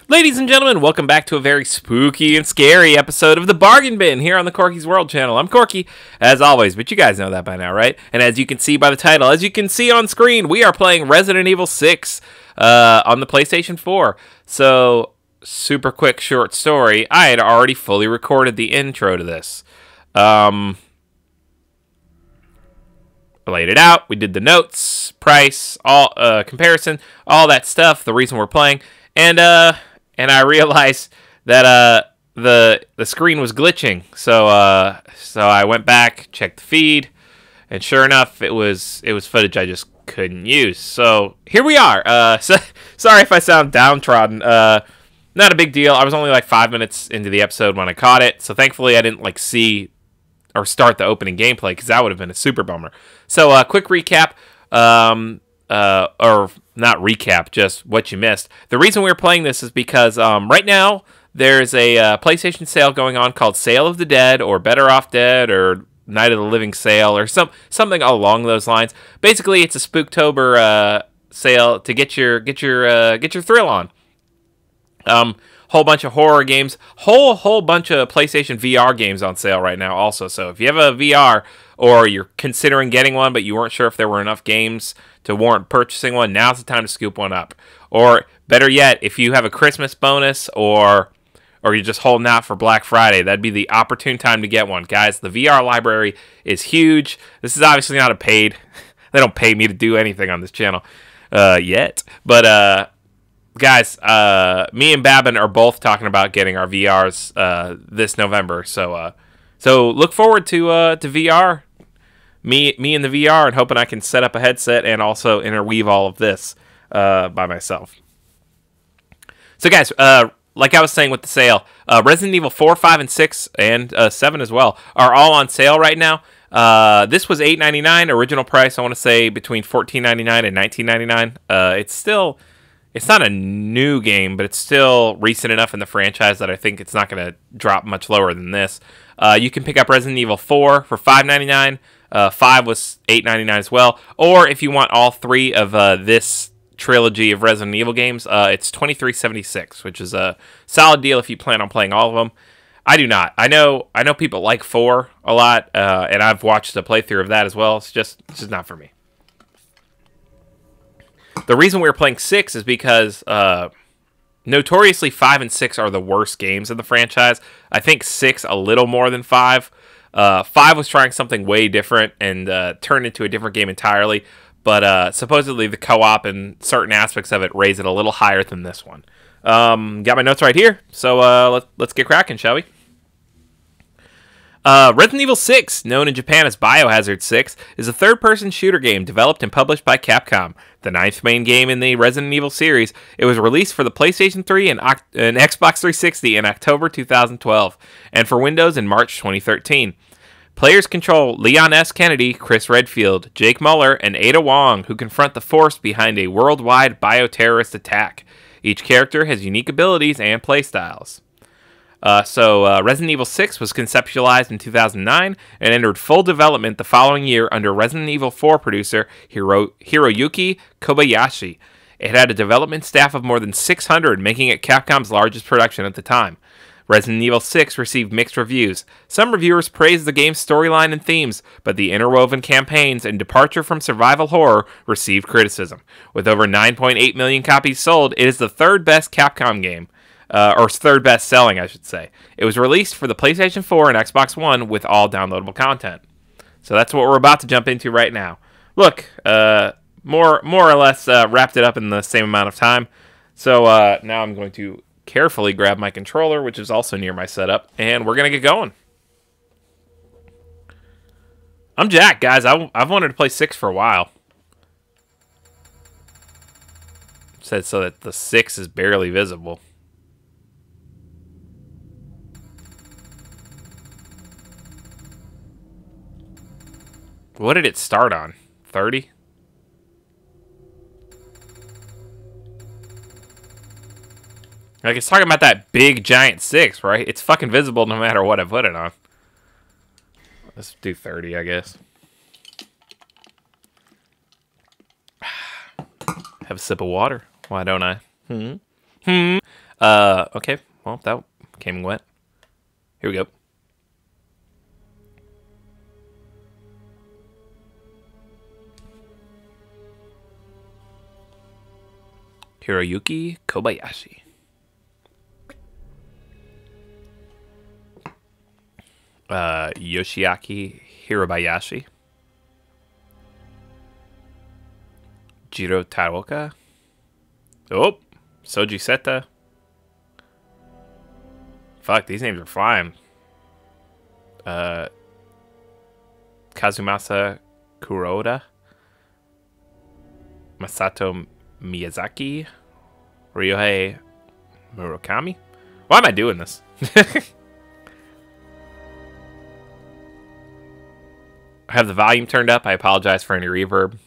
Ladies and gentlemen, welcome back to a very spooky and scary episode of The Bargain Bin here on the Corky's World channel. I'm Corky, as always, but you guys know that by now, right? And as you can see by the title, as you can see on screen, we are playing Resident Evil 6 on the PlayStation 4. So, super quick short story, I had already fully recorded the intro to this. I laid it out, we did the notes, price, all comparison, all that stuff, the reason we're playing, and I realized that the screen was glitching. So I went back, checked the feed, and sure enough, it was footage I just couldn't use. So here we are. Sorry if I sound downtrodden. Not a big deal. I was only like 5 minutes into the episode when I caught it, so thankfully I didn't like see or start the opening gameplay because that would have been a super bummer. So quick recap. Or not recap, just what you missed. The reason we're playing this is because right now there's a PlayStation sale going on called Sale of the Dead or Better Off Dead or Night of the Living Sale or something along those lines. Basically, it's a Spooktober sale to get your thrill on. Whole bunch of horror games, whole bunch of PlayStation VR games on sale right now also. So if you have a VR or you're considering getting one but you weren't sure if there were enough games to warrant purchasing one, now's the time to scoop one up. Or better yet, if you have a Christmas bonus or you're just holding out for Black Friday, that'd be the opportune time to get one. Guys, the VR library is huge. This is obviously not a paid, they don't pay me to do anything on this channel yet. But guys, me and Babin are both talking about getting our VRs this November. So look forward to VR. Me in the VR, and hoping I can set up a headset and also interweave all of this by myself. So guys, like I was saying with the sale, Resident Evil 4, 5, and 6, and 7 as well, are all on sale right now. This was $8.99, original price, I want to say between $14.99 and $19.99. It's not a new game, but it's still recent enough in the franchise that I think it's not going to drop much lower than this. You can pick up Resident Evil 4 for $5.99. 5 was $8.99 as well. Or if you want all three of this trilogy of Resident Evil games, it's $23.76, which is a solid deal if you plan on playing all of them. I do not. I know people like 4 a lot, and I've watched a playthrough of that as well. It's just not for me. The reason we're playing 6 is because notoriously 5 and 6 are the worst games in the franchise. I think 6 a little more than 5. 5 was trying something way different and turned into a different game entirely. But supposedly the co-op and certain aspects of it raise it a little higher than this one. Got my notes right here, so let's get cracking, shall we? Resident Evil 6, known in Japan as Biohazard 6, is a third-person shooter game developed and published by Capcom. The 9th main game in the Resident Evil series, it was released for the PlayStation 3 and Xbox 360 in October 2012, and for Windows in March 2013. Players control Leon S. Kennedy, Chris Redfield, Jake Muller, and Ada Wong, who confront the force behind a worldwide bioterrorist attack. Each character has unique abilities and playstyles. Resident Evil 6 was conceptualized in 2009 and entered full development the following year under Resident Evil 4 producer Hiroyuki Kobayashi. It had a development staff of more than 600, making it Capcom's largest production at the time. Resident Evil 6 received mixed reviews. Some reviewers praised the game's storyline and themes, but the interwoven campaigns and departure from survival horror received criticism. With over 9.8 million copies sold, it is the third best Capcom game. Or third best selling, I should say. It was released for the PlayStation 4 and Xbox One with all downloadable content. So that's what we're about to jump into right now. Look, more or less wrapped it up in the same amount of time. So now I'm going to carefully grab my controller, which is also near my setup, and we're going to get going. I'm Jack, guys. I've wanted to play 6 for a while. Said so that the 6 is barely visible. What did it start on? 30? Like, it's talking about that big, giant 6, right? It's fucking visible no matter what I put it on. Let's do 30, I guess. Have a sip of water. Why don't I? Okay. Well, that came and went. Here we go. Hiroyuki Kobayashi. Yoshiaki Hirabayashi. Jiro Taoka. Oh, Soji Seta. Fuck, these names are flying. Kazumasa Kuroda. Masato Miyazaki. Ryohei Murakami. Why am I doing this? I have the volume turned up. I apologize for any reverb.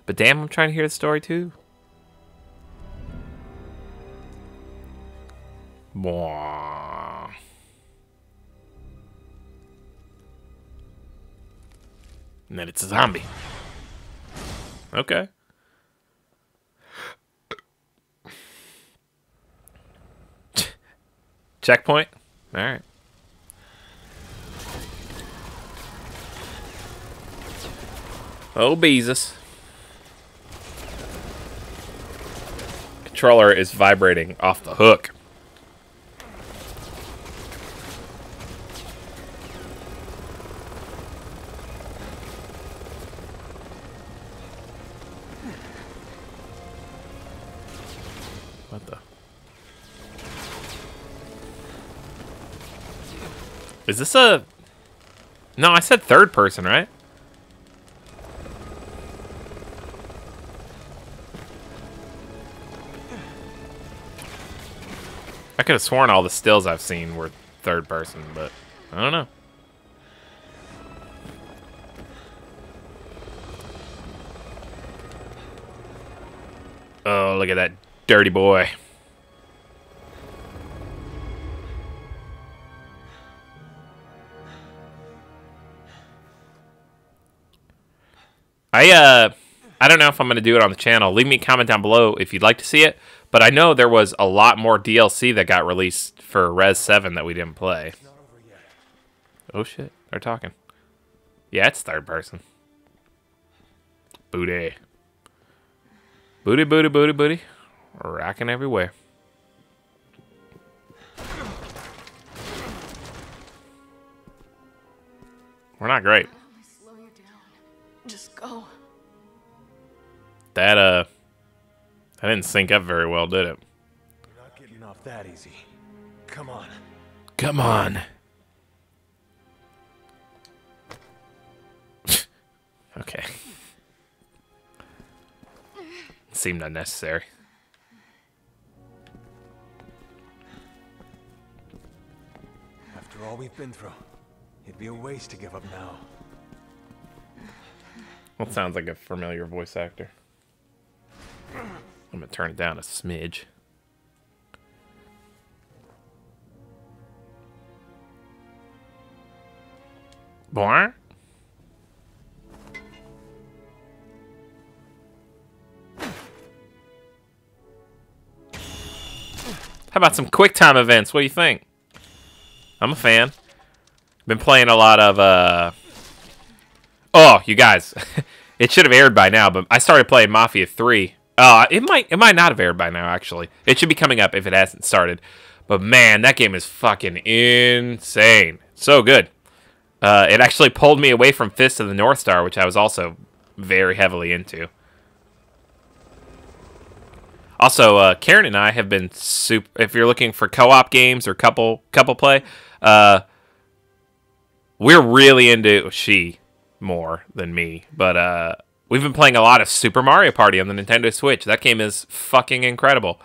But damn, I'm trying to hear the story too. Bwah. And then it's a zombie. Okay. Checkpoint? Alright. Oh, Beezus. Controller is vibrating off the hook. What the? Is this a... No, I said third person, right? I could have sworn all the stills I've seen were third person, but I don't know. Oh, look at that dirty boy. I don't know if I'm going to do it on the channel. Leave me a comment down below if you'd like to see it. But I know there was a lot more DLC that got released for Res 7 that we didn't play. Oh shit, they're talking. Yeah, it's third person. Booty. Booty, booty, booty, booty. Rocking everywhere. We're not great. Slow you down. Just go. That didn't sync up very well, did it? You're not getting off that easy. Come on. Come on. Okay. Seemed unnecessary. After all we've been through, it'd be a waste to give up now. Well, sounds like a familiar voice actor. I'm gonna turn it down a smidge. Boing. How about some quick time events? What do you think? I'm a fan. Been playing a lot of Oh, you guys. It should have aired by now, but I started playing Mafia 3. It might not have aired by now, actually. It should be coming up if it hasn't started. But man, that game is fucking insane. So good. It actually pulled me away from Fist of the North Star, which I was also very heavily into. Also, Karen and I have been super. If you're looking for co-op games or couple play, we're really into she more than me. But we've been playing a lot of Super Mario Party on the Nintendo Switch. That game is fucking incredible,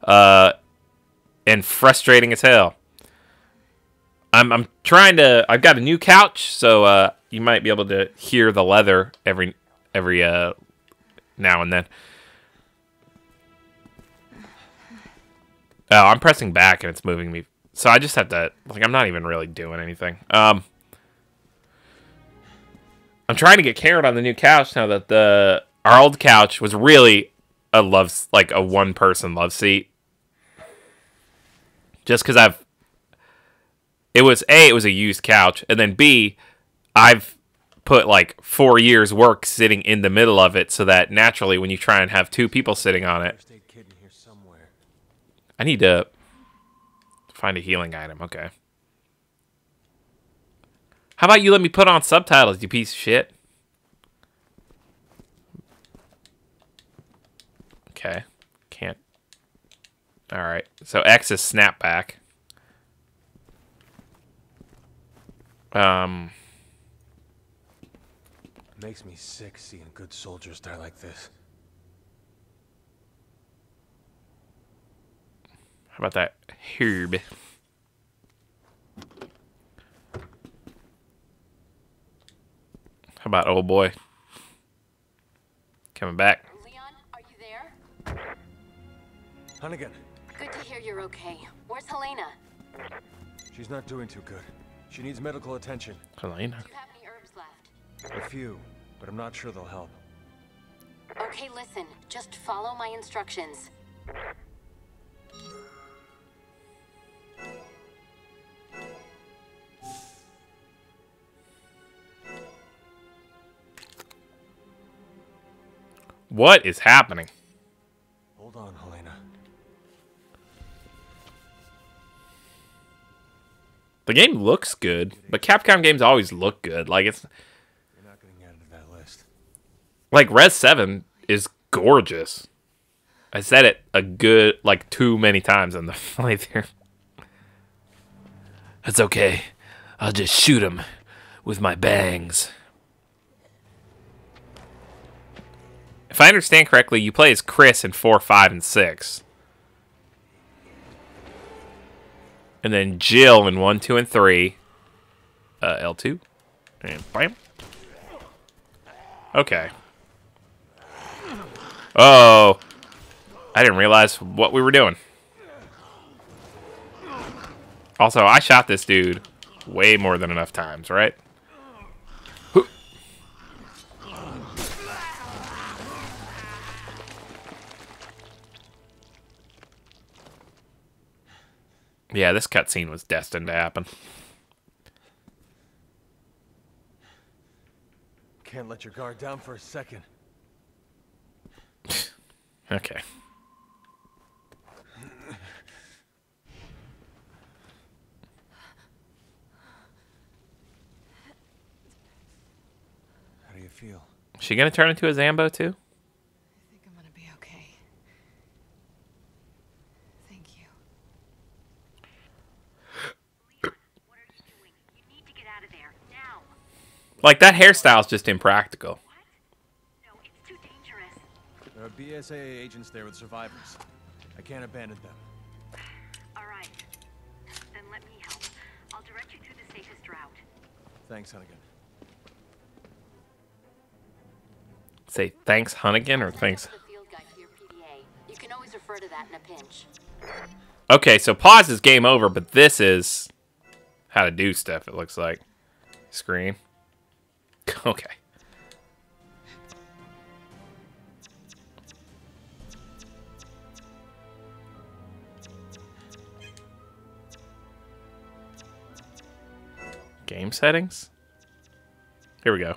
and frustrating as hell. I'm trying to. I've got a new couch, so you might be able to hear the leather every now and then. Oh, I'm pressing back and it's moving me. So I just have to, like, I'm not even really doing anything. I'm trying to get Karen on the new couch now that our old couch was really like a one person love seat. Just because it was a used couch, and then B, I've put like 4 years work sitting in the middle of it, so that naturally when you try and have two people sitting on it, First aid kit in here somewhere. I need to find a healing item. Okay. How about you let me put on subtitles, you piece of shit? Okay. Can't. Alright. So X is snapback. Makes me sick seeing good soldiers die like this. How about that herb? How about old boy? Coming back. Leon, are you there? Hunnigan, Good to hear you're okay. Where's Helena? she's not doing too good. She needs medical attention. Helena. Do you have any herbs left? A few, but I'm not sure they'll help. Okay, listen. Just follow my instructions. What is happening? Hold on, Helena. The game looks good, but Capcom games always look good. Like it's You're not getting added to that list. like Res 7 is gorgeous. I said it a good like too many times in the playthrough. That's okay. I'll just shoot him with my bangs. If I understand correctly, you play as Chris in 4, 5, and 6. And then Jill in 1, 2, and 3. L2. And bam. Okay. Oh. I didn't realize what we were doing. Also, I shot this dude way more than enough times, right? Yeah, this cutscene was destined to happen. Can't let your guard down for a second. Okay. How do you feel? Is she gonna turn into a Zambo too? I think I'm gonna be okay. Thank you. Leon, what are you doing? You need to get out of there, now. Like that hairstyle's just impractical. What? No, it's too dangerous. There are BSAA agents there with survivors. I can't abandon them. All right. Then let me help. I'll direct you to the safest route. Thanks, Hunnigan. Say thanks, Hunnigan, or thanks. The field guide to your PDA. You can always refer to that in a pinch. Okay, so pause is game over, but this is how to do stuff, it looks like. Screen. Okay. Game settings? Here we go.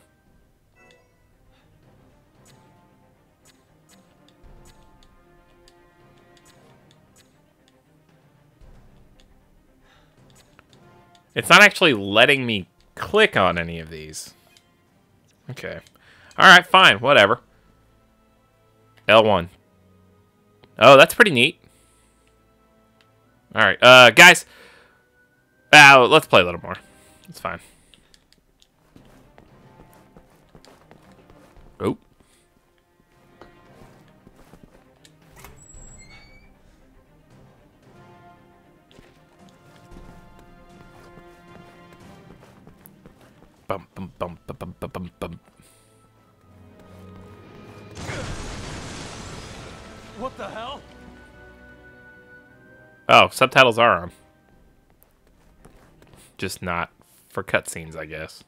It's not actually letting me click on any of these. Okay. Alright, fine. Whatever. L1. Oh, that's pretty neat. Alright, guys. Let's play a little more. It's fine. Oh. Bum, bum, bum, bum, bum, bum, bum, bum. What the hell? Oh, subtitles are on. Just not for cutscenes, I guess.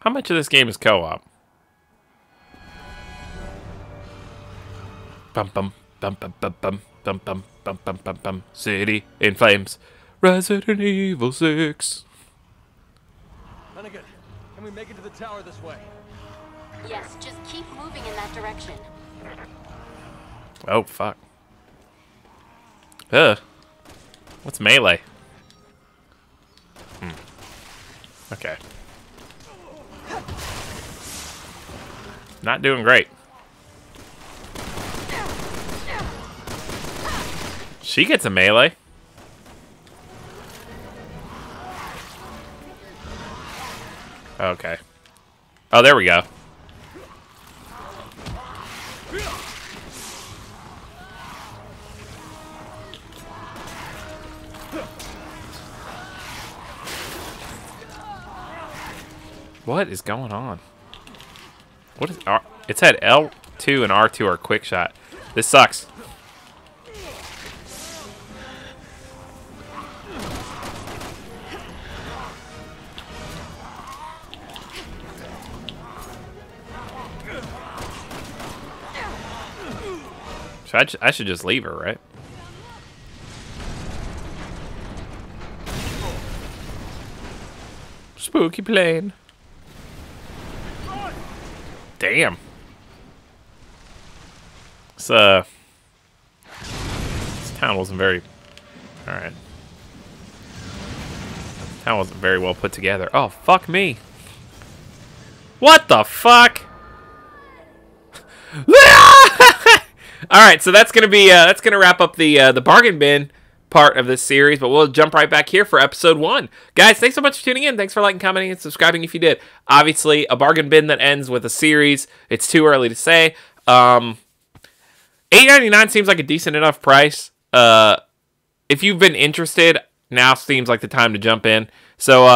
How much of this game is co-op? Bum bum bum bum bum bum bum bum bum bum bum bum. City in flames. Resident Evil 6. Hunnigan, can we make it to the tower this way? Yes, just keep moving in that direction. Oh fuck. Ugh. What's melee? Okay. Not doing great. She gets a melee. Okay. Oh, there we go. What is going on? What is R? It said L2 and R2 are quick shot. This sucks. So I should just leave her, right? Spooky plane. Damn. This town wasn't very... Alright. Town wasn't very well put together. Oh, fuck me. What the fuck? Alright, so that's gonna wrap up the bargain bin part of this series, but we'll jump right back here for episode 1. Guys, thanks so much for tuning in. Thanks for liking, commenting, and subscribing if you did. Obviously, a bargain bin that ends with a series. It's too early to say. $8.99 seems like a decent enough price. If you've been interested, now seems like the time to jump in. So,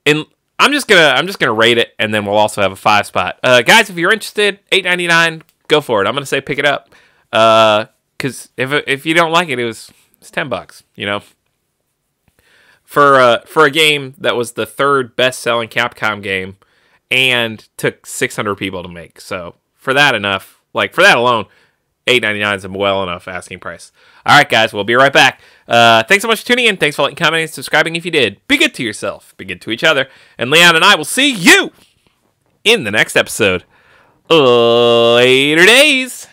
I'm just gonna rate it, and then we'll also have a 5 spot. Guys, if you're interested, $8.99, go for it. I'm gonna say pick it up. Because if you don't like it, it's $10, you know. For a game that was the 3rd best-selling Capcom game and took 600 people to make. So for that alone, $8.99 is a well enough asking price. All right, guys, we'll be right back. Thanks so much for tuning in. Thanks for liking, commenting, and subscribing if you did. Be good to yourself. Be good to each other. And Leon and I will see you in the next episode. Later days.